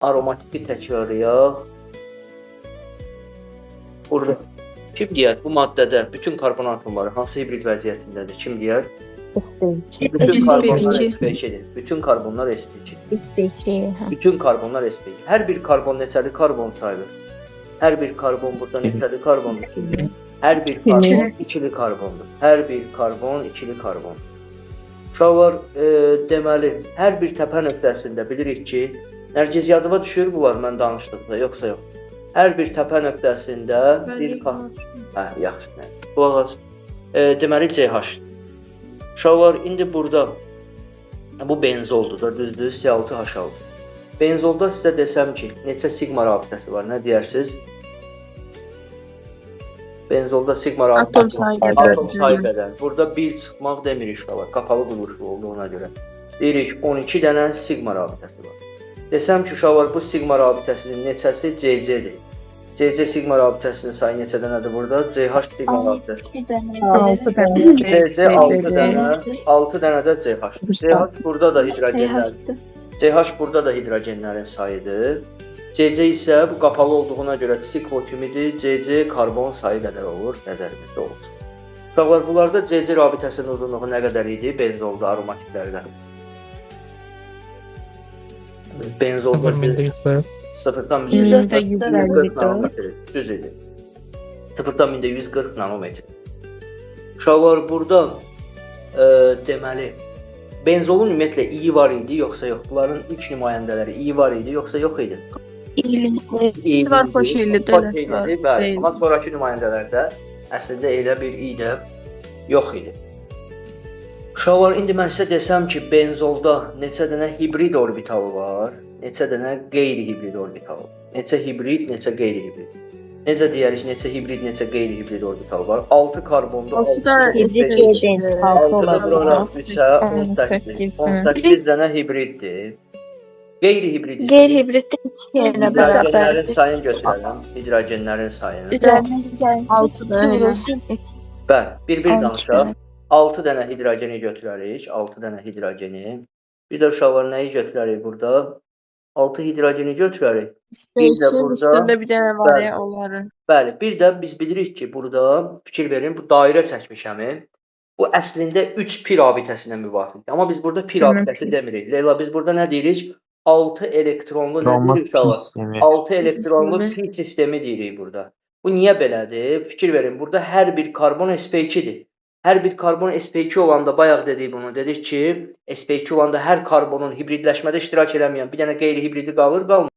aromatiki təkrarlayaq. Burada kim deyər bu maddədə bütün karbon atomları hansı hibrid vəziyyətindədir? Kim deyər? Bütün karbonlar sp2-dir. Bütün karbonlar sp2. Bütün karbonlar sp2. Hər bir karbon neçəli karbon sayılır? Hər bir karbon burada neçəli karbondur? Hər bir karbon ikili karbondur. Hər bir karbon ikili karbondur. Uşaqlar, deməli, hər bir təpə nöqtəsində bilirik ki, Nərgiz yadıma düşür bunlar mən danışdıqda, yoxsa yox. Hər bir təpə nöqtəsində bir karbon. Yaxşı. Qulaq as. Deməli CH. Uşaqlar, indi burada bu benzoldur da, düzdür? C6H6. Benzolda sizə desəm ki, neçə sigma rabitəsi var, nə deyərsiniz? Benzolda sigma rabitəsi atom sayı qədər. Burada 1 çıxmaq demirik uşaqlar, kapalı quruluşlu olduğuna görə. Deyirik 12 dənə sigma rabitəsi var. Desəm ki, uşaqlar bu sigma rabitəsinin neçəsi CC-dir. CC sigma rabitəsinin sayı neçə dənədir burada? CH sigma rabitəsi. 6 dənə. CC 6 dənə, 6 dənə də CH. CH burada da hidrogenlər. CH burada da hidrogenlərin sayıdır. CC isə bu qapalı olduğuna görə siklo kimidir. CC karbon sayı qədər olur, nəzərimizdə olsun. Uşaqlar, bunlarda CC rabitəsinin uzunluğu nə qədər idi benzolda, aromatiklərdə? Benzolda 0'dan 140 nanometr düz idi. 0'dan 140 nanometr. Uşaqlar, burada deməli benzolun ümumiyyətlə iyi var idi, yoxsa yox? Bunların ilk nümayəndələri iyi var idi, yoxsa yox idi? İyi var, xoş illi, dələsi var. Bəli, amma sonraki nümayəndələrdə əslində elə bir iyi də yox idi. Uşaqlar, indi mən sizə desəm ki, benzolda neçə dənə hibrid orbital var, neçə dənə qeyri-hibrid orbital var. Neçə hibrid, neçə qeyri-hibrid. Necə deyərik, neçə hibrid, neçə qeyri-hibrid orbital var? 6 karbonda 6 dənə sp2-dir. 6 da bura 3-ə 18. 18 dənə hibriddir. Qeyri-hibrid isə Qeyri-hibriddə 2 ilə bərabər. hidrogenlərin sayını götürərəm. Hidrogenlərin sayını. 6 da elə. Bəli, bir-bir danışaq. 6 dənə hidrogeni götürərik. 6 dənə hidrogeni. Bir də uşaqlar nəyi götürərik burada? 6 hidrogeni götürərik. Sp2-nin üstündə bir dənə var ya onların. Bəli, bir də biz bilirik ki, burada fikir verin, bu dairə çəkmişəm. Bu əslində 3 pi rabitəsinə müvafiqdir. Amma biz burada pi rabitəsi demirik. Leyla, biz burada nə deyirik? 6 elektronlu nə deyirik uşaqlar? 6 elektronlu pi sistemi deyirik burada. Bu niyə belədir? Fikir verin, burada hər bir karbon sp2-dir. Hər bir karbon sp2 olanda, bayaq dedik bunu, dedik ki, sp2 olanda hər karbonun hibridləşmədə iştirak eləməyən bir dənə qeyri-hibridi qalır, qalmır.